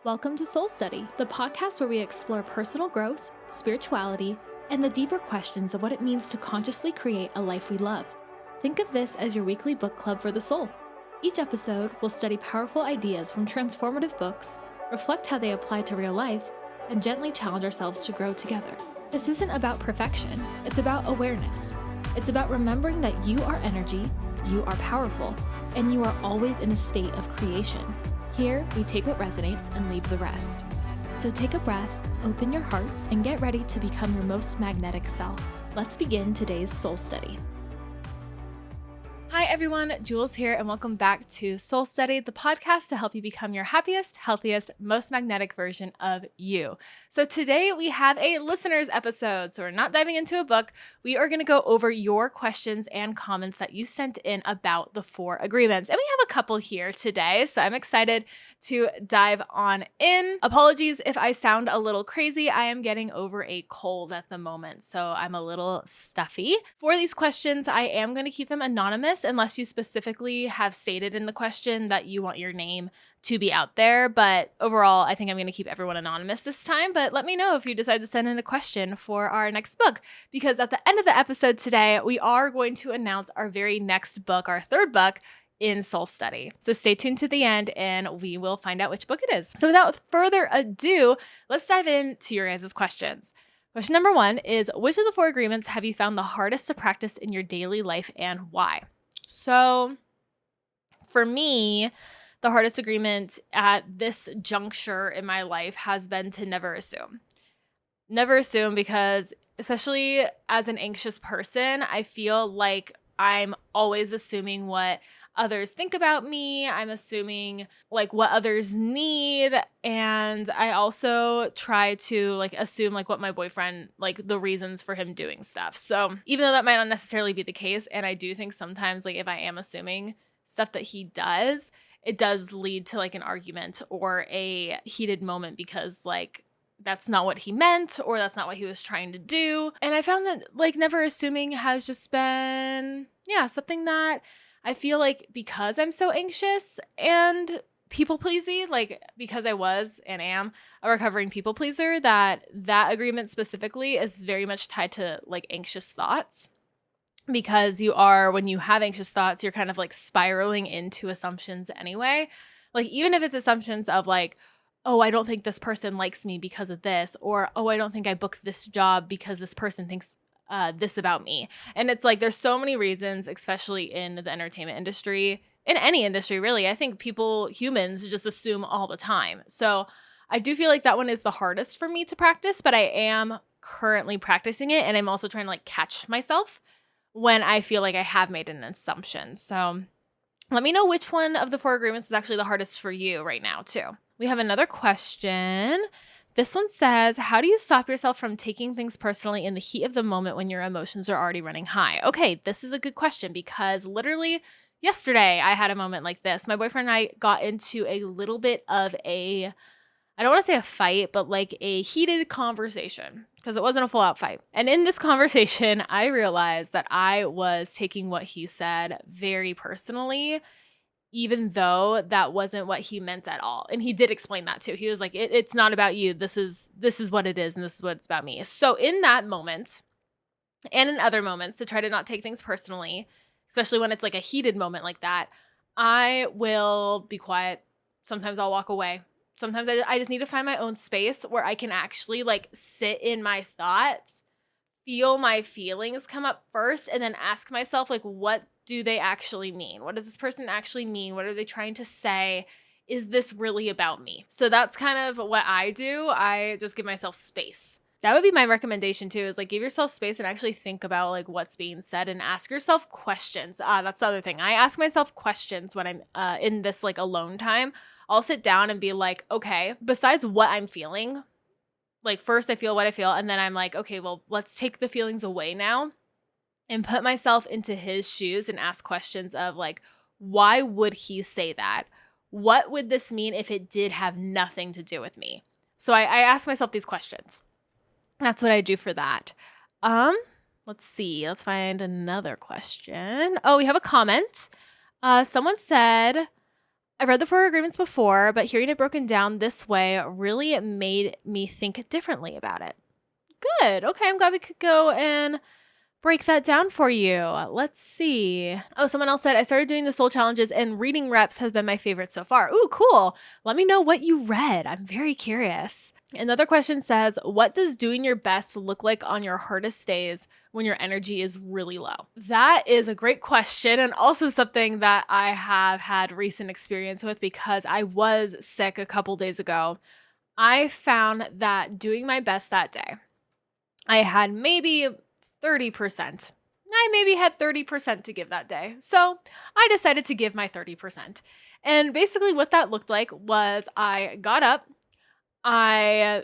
Welcome to Soul Study, the podcast where we explore personal growth, spirituality, and the deeper questions of what it means to consciously create a life we love. Think of this as your weekly book club for the soul. Each episode will study powerful ideas from transformative books, reflect how they apply to real life, and gently challenge ourselves to grow together. This isn't about perfection, it's about awareness. It's about remembering that you are energy, you are powerful, and you are always in a state of creation. Here, we take what resonates and leave the rest. So take a breath, open your heart, and get ready to become your most magnetic self. Let's begin today's Soul Study. Hi everyone, Jules here, and welcome back to Soul Study, the podcast to help you become your happiest, healthiest, most magnetic version of you. So today we have a listeners episode. So we're not diving into a book. We are going to go over your questions and comments that you sent in about the 4 agreements. And we have a couple here today, so I'm excited to dive on in. Apologies if I sound a little crazy. I am getting over a cold at the moment, so I'm a little stuffy. For these questions, I am going to keep them anonymous unless you specifically have stated in the question that you want your name to be out there. But overall, I think I'm going to keep everyone anonymous this time. But let me know if you decide to send in a question for our next book, because at the end of the episode today, we are going to announce our very next book, our 3rd book, in Soul Study. So stay tuned to the end and we will find out which book it is. So without further ado, let's dive into your guys' questions. Question number 1 is, which of the 4 agreements have you found the hardest to practice in your daily life and why? So for me, the hardest agreement at this juncture in my life has been to never assume. Never assume, because especially as an anxious person, I feel like I'm always assuming what others think about me. I'm assuming like what others need. And I also try to assume what my boyfriend, the reasons for him doing stuff. So even though that might not necessarily be the case, and I do think sometimes if I am assuming stuff that he does, it does lead to an argument or a heated moment because that's not what he meant or that's not what he was trying to do. And I found that never assuming has just been, something that I feel like, because I'm so anxious and people pleasy, because I was and am a recovering people pleaser, that agreement specifically is very much tied to anxious thoughts. Because when you have anxious thoughts, you're kind of spiraling into assumptions anyway. Even if it's assumptions of oh, I don't think this person likes me because of this, or oh, I don't think I booked this job because this person thinks this about me. And it's there's so many reasons, especially in the entertainment industry, in any industry really. I think humans just assume all the time. So I do feel like that one is the hardest for me to practice, but I am currently practicing it. And I'm also trying to catch myself when I feel like I have made an assumption. So let me know which one of the 4 agreements is actually the hardest for you right now too. We have another question. This one says, how do you stop yourself from taking things personally in the heat of the moment when your emotions are already running high? Okay, this is a good question, because literally yesterday I had a moment like this. My boyfriend and I got into a little bit of I don't want to say a fight, but a heated conversation, because it wasn't a full out fight. And in this conversation, I realized that I was taking what he said very personally, even though that wasn't what he meant at all. And he did explain that too. He was like, it's not about you. This is what it is, and this is what it's about me. So in that moment, and in other moments, to try to not take things personally, especially when it's a heated moment like that, I will be quiet. Sometimes I'll walk away. Sometimes I just need to find my own space where I can actually sit in my thoughts, feel my feelings come up first, and then ask myself what do they actually mean? What does this person actually mean? What are they trying to say? Is this really about me? So that's kind of what I do. I just give myself space. That would be my recommendation too, is give yourself space and actually think about what's being said and ask yourself questions. That's the other thing. I ask myself questions when I'm in this alone time. I'll sit down and be okay, besides what I'm feeling, first I feel what I feel, and then I'm okay, well, let's take the feelings away now and put myself into his shoes and ask questions of why would he say that? What would this mean if it did have nothing to do with me? So I ask myself these questions. That's what I do for that. Let's see. Let's find another question. Oh, we have a comment. Someone said, I've read the Four Agreements before, but hearing it broken down this way really made me think differently about it. Good. Okay, I'm glad we could go and break that down for you. Let's see. Oh, someone else said, I started doing the soul challenges and reading reps has been my favorite so far. Ooh, cool. Let me know what you read. I'm very curious. Another question says, what does doing your best look like on your hardest days when your energy is really low? That is a great question, and also something that I have had recent experience with because I was sick a couple days ago. I found that doing my best that day, I had maybe 30%. I maybe had 30% to give that day. So I decided to give my 30%. And basically what that looked like was I got up, I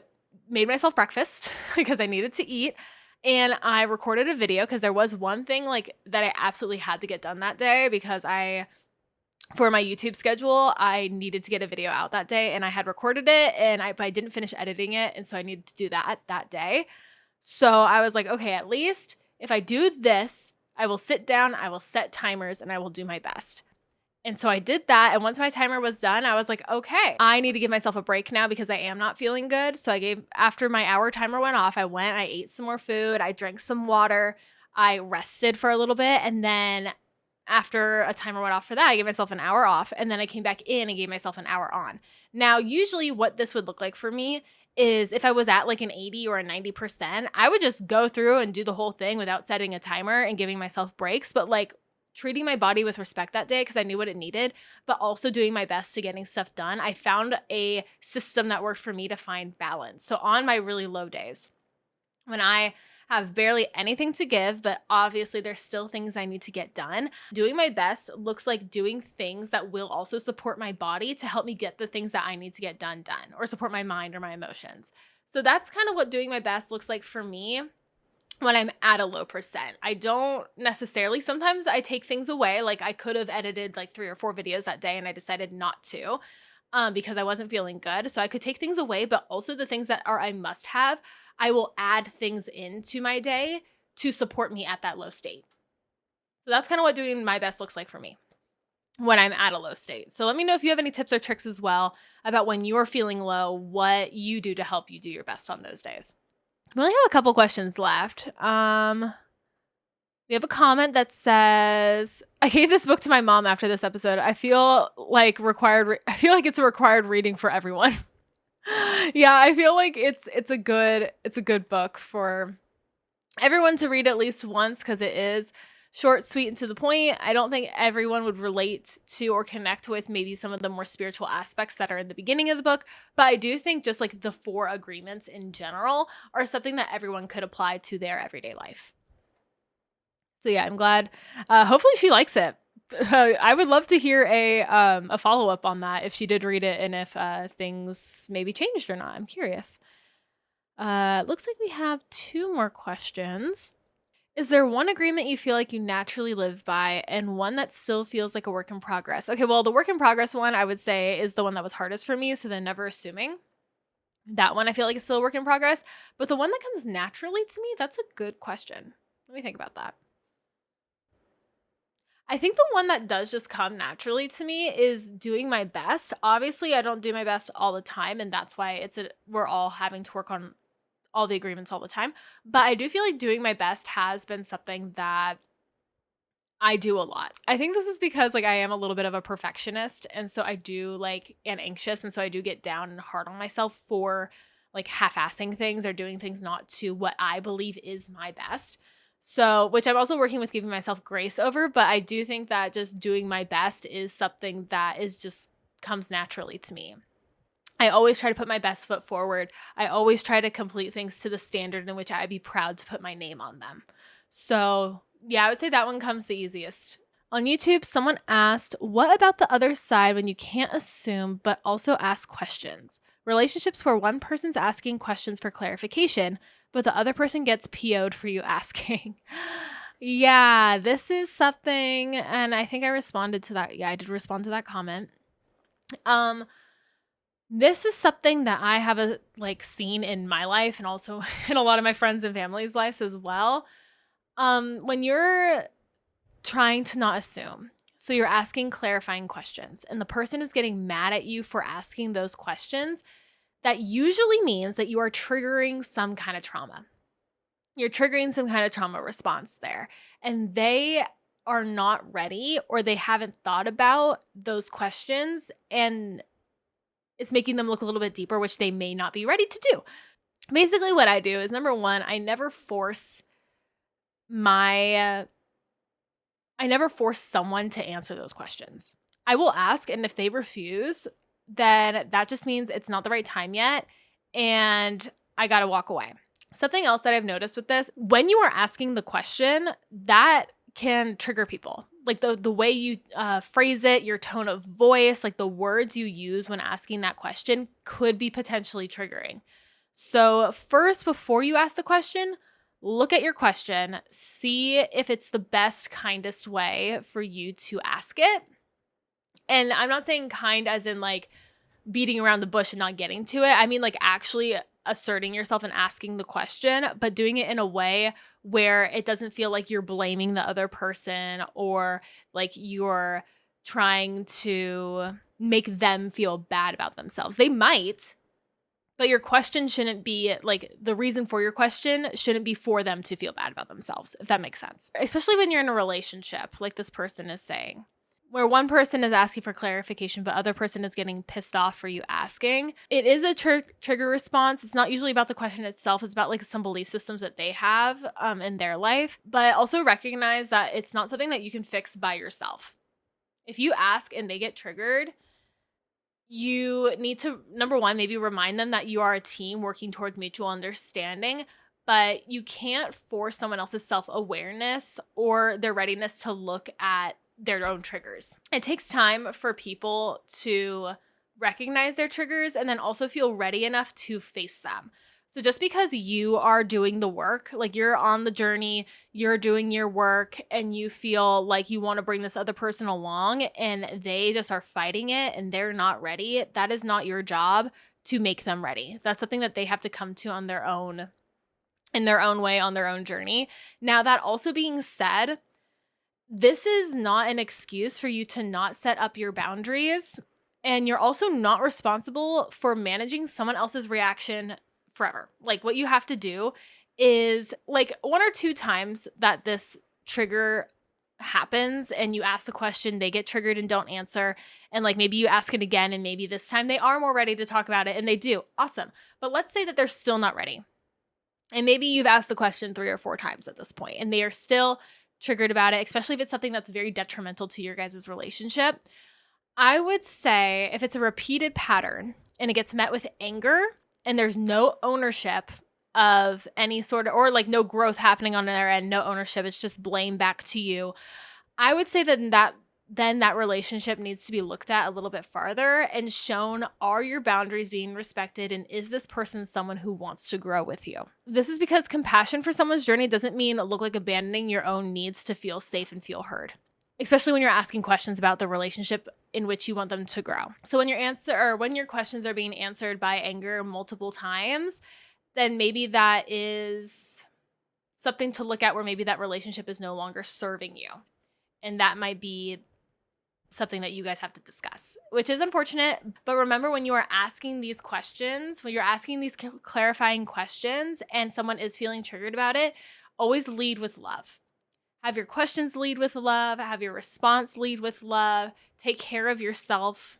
made myself breakfast because I needed to eat, and I recorded a video because there was one thing like that I absolutely had to get done that day because for my YouTube schedule, I needed to get a video out that day, and I had recorded it, but I didn't finish editing it, and so I needed to do that day. So I was like, okay, at least if I do this, I will sit down, I will set timers, and I will do my best. And so I did that. And once my timer was done, I was like, okay, I need to give myself a break now because I am not feeling good. So after my hour timer went off, I ate some more food, I drank some water, I rested for a little bit. And then after a timer went off for that, I gave myself an hour off. And then I came back in and gave myself an hour on. Now, usually what this would look like for me is if I was at like an 80 or a 90%, I would just go through and do the whole thing without setting a timer and giving myself breaks, but like treating my body with respect that day because I knew what it needed, but also doing my best to getting stuff done. I found a system that worked for me to find balance. So on my really low days, when I have barely anything to give, but obviously there's still things I need to get done, doing my best looks like doing things that will also support my body to help me get the things that I need to get done, or support my mind or my emotions. So that's kind of what doing my best looks like for me when I'm at a low percent. I don't necessarily, sometimes I take things away. Like I could have edited like 3 or 4 videos that day and I decided not to because I wasn't feeling good. So I could take things away, but also the things that are I must have, I will add things into my day to support me at that low state. So that's kind of what doing my best looks like for me when I'm at a low state. So let me know if you have any tips or tricks as well about when you're feeling low, what you do to help you do your best on those days. We only have a couple questions left. We have a comment that says, I gave this book to my mom after this episode. I feel like it's a required reading for everyone. Yeah, I feel like it's a good book for everyone to read at least once because it is short, sweet, and to the point. I don't think everyone would relate to or connect with maybe some of the more spiritual aspects that are in the beginning of the book, but I do think just like the 4 agreements in general are something that everyone could apply to their everyday life. So yeah, I'm glad. Hopefully she likes it. I would love to hear a follow-up on that if she did read it and if things maybe changed or not. I'm curious. Looks like we have 2 more questions. Is there one agreement you feel like you naturally live by and one that still feels like a work in progress? Okay, well, the work in progress one I would say is the one that was hardest for me, so then never assuming. That one I feel like is still a work in progress. But the one that comes naturally to me, that's a good question. Let me think about that. I think the one that does just come naturally to me is doing my best. Obviously, I don't do my best all the time, and that's why we're all having to work on all the agreements all the time. But I do feel like doing my best has been something that I do a lot. I think this is because like I am a little bit of a perfectionist, and so I do like and anxious, and so I do get down and hard on myself for like half-assing things or doing things not to what I believe is my best. So, which I'm also working with giving myself grace over, but I do think that just doing my best is something that is just comes naturally to me. I always try to put my best foot forward. I always try to complete things to the standard in which I'd be proud to put my name on them. So, yeah, I would say that one comes the easiest. On YouTube, someone asked, what about the other side when you can't assume but also ask questions? Relationships where one person's asking questions for clarification, but the other person gets PO'd for you asking. Yeah, this is something, and I think I responded to that. Yeah, I did respond to that comment. This is something that I have seen in my life and also in a lot of my friends and family's lives as well. When you're trying to not assume. So you're asking clarifying questions, and the person is getting mad at you for asking those questions. That usually means that you are triggering some kind of trauma. You're triggering some kind of trauma response there, and they are not ready, or they haven't thought about those questions, and it's making them look a little bit deeper, which they may not be ready to do. Basically, what I do is, number one, I never force someone to answer those questions. I will ask, and if they refuse, then that just means it's not the right time yet, and I got to walk away. Something else that I've noticed with this, when you are asking the question, that can trigger people. Like the way you phrase it, your tone of voice, like the words you use when asking that question could be potentially triggering. So first, before you ask the question, look at your question, see if it's the best, kindest way for you to ask it. And I'm not saying kind as in like beating around the bush and not getting to it. I mean like actually asserting yourself and asking the question, but doing it in a way where it doesn't feel like you're blaming the other person or like you're trying to make them feel bad about themselves. They might, but your question shouldn't be like, the reason for your question shouldn't be for them to feel bad about themselves, if that makes sense. Especially when you're in a relationship, like this person is saying, where one person is asking for clarification, but other person is getting pissed off for you asking. It is a trigger response. It's not usually about the question itself. It's about like some belief systems that they have in their life. But also recognize that it's not something that you can fix by yourself. If you ask and they get triggered, you need to, number one, maybe remind them that you are a team working toward mutual understanding, but you can't force someone else's self-awareness or their readiness to look at their own triggers. It takes time for people to recognize their triggers and then also feel ready enough to face them. So just because you are doing the work, like you're on the journey, you're doing your work, and you feel like you want to bring this other person along and they just are fighting it and they're not ready, that is not your job to make them ready. That's something that they have to come to on their own, in their own way, on their own journey. Now, that also being said, this is not an excuse for you to not set up your boundaries, and you're also not responsible for managing someone else's reaction forever. Like what you have to do is like 1 or 2 times that this trigger happens and you ask the question, they get triggered and don't answer, and like maybe you ask it again and maybe this time they are more ready to talk about it and they do. Awesome. But let's say that they're still not ready. And maybe you've asked the question 3 or 4 times at this point and they are still triggered about it, especially if it's something that's very detrimental to your guys' relationship. I would say if it's a repeated pattern and it gets met with anger and there's no ownership of any sort of, or like no growth happening on their end, no ownership, it's just blame back to you, I would say that relationship needs to be looked at a little bit farther and shown, are your boundaries being respected, and is this person someone who wants to grow with you? This is because compassion for someone's journey doesn't mean look like abandoning your own needs to feel safe and feel heard, especially when you're asking questions about the relationship in which you want them to grow. So when your questions are being answered by anger multiple times, then maybe that is something to look at, where maybe that relationship is no longer serving you. And that might be something that you guys have to discuss, which is unfortunate. But remember, when you are asking these questions, when you're asking these clarifying questions and someone is feeling triggered about it, always lead with love. Have your questions lead with love. Have your response lead with love. Take care of yourself.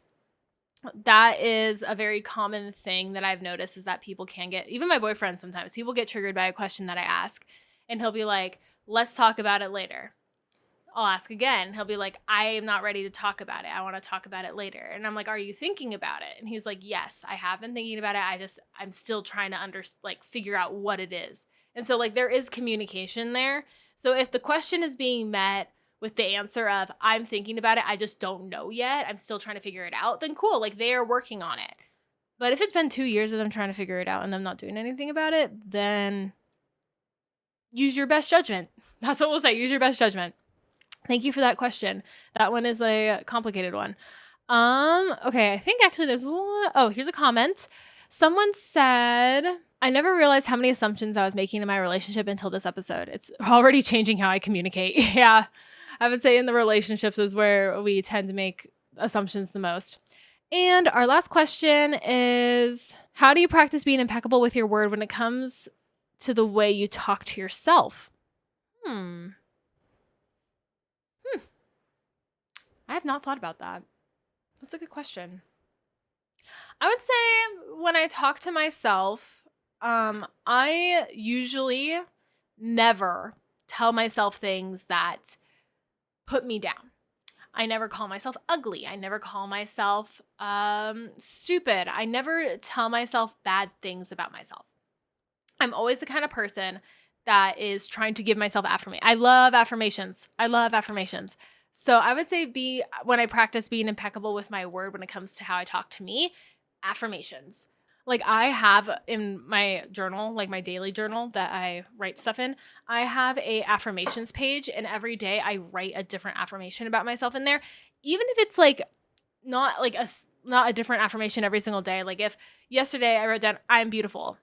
That is a very common thing that I've noticed, is that people can get, even my boyfriend sometimes, he will get triggered by a question that I ask and he'll be like, let's talk about it later. I'll ask again. He'll be like, I am not ready to talk about it. I want to talk about it later. And I'm like, are you thinking about it? And he's like, yes, I have been thinking about it. I'm still trying to figure out what it is. And so like there is communication there. So if the question is being met with the answer of, I'm thinking about it, I just don't know yet, I'm still trying to figure it out, then cool, like they are working on it. But if it's been 2 years of them trying to figure it out and them not doing anything about it, then use your best judgment. That's what we'll say. Use your best judgment. Thank you for that question. That one is a complicated one. Okay, I think actually there's one. Oh, here's a comment. Someone said, I never realized how many assumptions I was making in my relationship until this episode. It's already changing how I communicate. Yeah. I would say in the relationships is where we tend to make assumptions the most. And our last question is, how do you practice being impeccable with your word when it comes to the way you talk to yourself? I have not thought about that. That's a good question. I would say when I talk to myself, I usually never tell myself things that put me down. I never call myself ugly. I never call myself stupid. I never tell myself bad things about myself. I'm always the kind of person that is trying to give myself affirmation. I love affirmations. So I would say when I practice being impeccable with my word when it comes to how I talk to me, affirmations. Like I have in my journal, like my daily journal that I write stuff in, I have a affirmations page, and every day I write a different affirmation about myself in there. Even if it's like not a different affirmation every single day. Like if yesterday I wrote down I'm beautiful,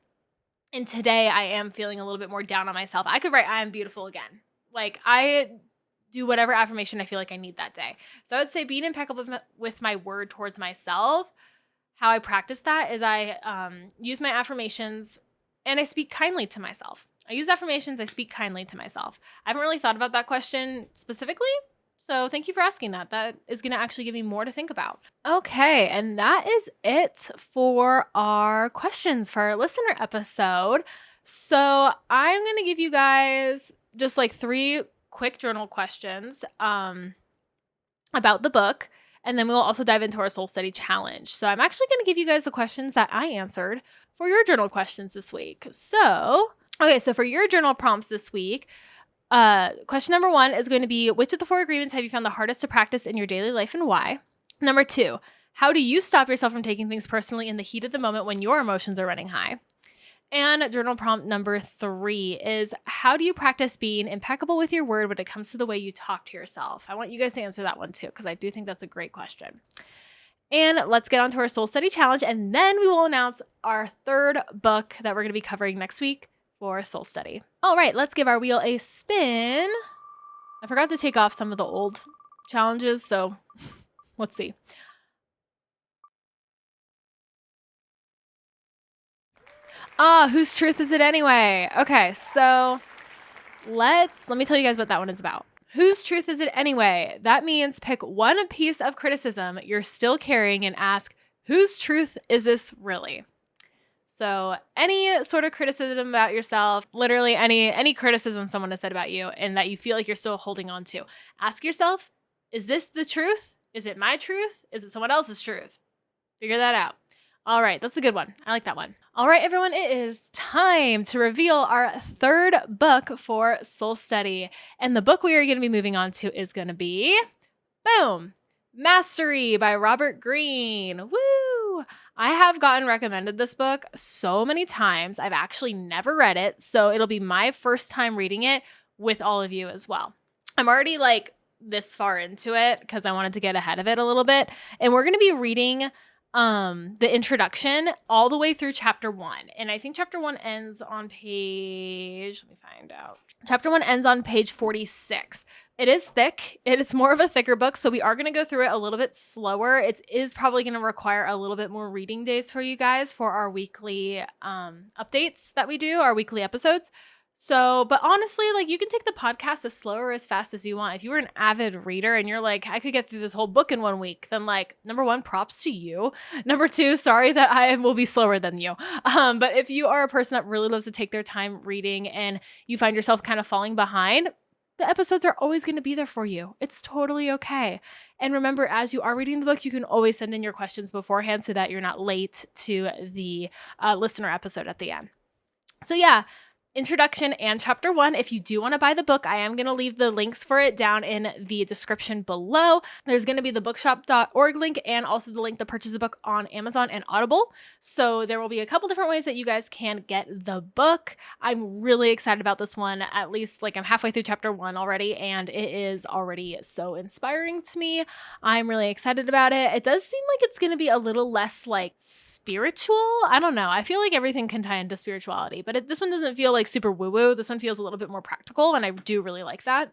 and today I am feeling a little bit more down on myself, I could write I am beautiful again. Like I do whatever affirmation I feel like I need that day. So I would say being impeccable with my word towards myself. How I practice that is I use my affirmations and I speak kindly to myself. I use affirmations, I speak kindly to myself. I haven't really thought about that question specifically, so thank you for asking that. That is going to actually give me more to think about. Okay, and that is it for our questions for our listener episode. So I'm going to give you guys just like 3 quick journal questions about the book. And then we'll also dive into our soul study challenge. So I'm actually going to give you guys the questions that I answered for your journal questions this week. So for your journal prompts this week, question number 1 is going to be, which of the 4 agreements have you found the hardest to practice in your daily life and why? Number 2, how do you stop yourself from taking things personally in the heat of the moment when your emotions are running high? And journal prompt number 3 is, how do you practice being impeccable with your word when it comes to the way you talk to yourself? I want you guys to answer that one too, because I do think that's a great question. And let's get on to our soul study challenge, and then we will announce our 3rd book that we're going to be covering next week for soul study. All right, let's give our wheel a spin. I forgot to take off some of the old challenges, so let's see. Whose truth is it anyway? Okay, so let me tell you guys what that one is about. Whose truth is it anyway? That means pick one piece of criticism you're still carrying and ask, whose truth is this really? So any sort of criticism about yourself, literally any criticism someone has said about you and that you feel like you're still holding on to, ask yourself, is this the truth? Is it my truth? Is it someone else's truth? Figure that out. All right, that's a good one. I like that one. All right, everyone, it is time to reveal our 3rd book for Soul Study. And the book we are going to be moving on to is going to be, boom, Mastery by Robert Greene. Woo! I have gotten recommended this book so many times. I've actually never read it, so it'll be my first time reading it with all of you as well. I'm already like this far into it because I wanted to get ahead of it a little bit. And we're going to be reading the introduction all the way through chapter 1. And I think chapter 1 ends on page, let me find out. Chapter 1 ends on page 46. It is thick. It is more of a thicker book, so we are going to go through it a little bit slower. It is probably going to require a little bit more reading days for you guys for our weekly updates that we do, our weekly episodes. So, but honestly, like you can take the podcast as slow or as fast as you want. If you were an avid reader and you're like, I could get through this whole book in 1 week, then like, number 1, props to you. Number 2, sorry that I will be slower than you. But if you are a person that really loves to take their time reading and you find yourself kind of falling behind, the episodes are always going to be there for you. It's totally okay. And remember, as you are reading the book, you can always send in your questions beforehand so that you're not late to the listener episode at the end. So yeah, introduction and chapter 1. If you do want to buy the book, I am going to leave the links for it down in the description below. There's going to be the bookshop.org link and also the link to purchase the book on Amazon and Audible. So there will be a couple different ways that you guys can get the book. I'm really excited about this one. At least like I'm halfway through chapter 1 already, and it is already so inspiring to me. I'm really excited about it. It does seem like it's going to be a little less like spiritual. I don't know. I feel like everything can tie into spirituality, but this one doesn't feel like super woo-woo. This one feels a little bit more practical, and I do really like that.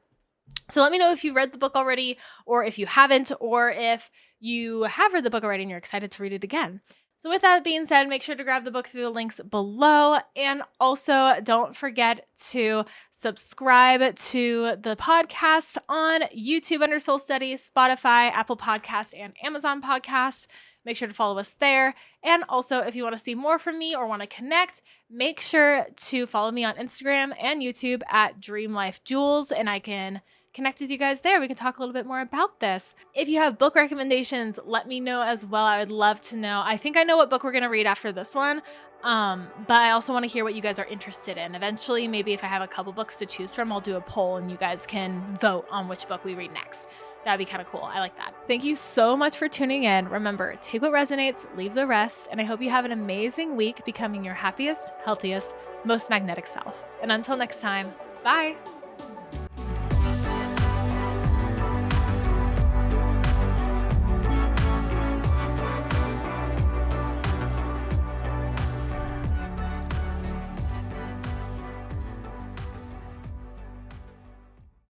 So let me know if you've read the book already, or if you haven't, or if you have read the book already and you're excited to read it again. So with that being said, make sure to grab the book through the links below. And also don't forget to subscribe to the podcast on YouTube under Soul Study, Spotify, Apple Podcast, and Amazon Podcast. Make sure to follow us there. And also, if you want to see more from me or want to connect, make sure to follow me on Instagram and YouTube at Dream Life Jewels, and I can connect with you guys there. We can talk a little bit more about this. If you have book recommendations, let me know as well. I would love to know. I think I know what book we're going to read after this one. But I also want to hear what you guys are interested in. Eventually, maybe if I have a couple books to choose from, I'll do a poll and you guys can vote on which book we read next. That'd be kind of cool. I like that. Thank you so much for tuning in. Remember, take what resonates, leave the rest, and I hope you have an amazing week becoming your happiest, healthiest, most magnetic self. And until next time, bye.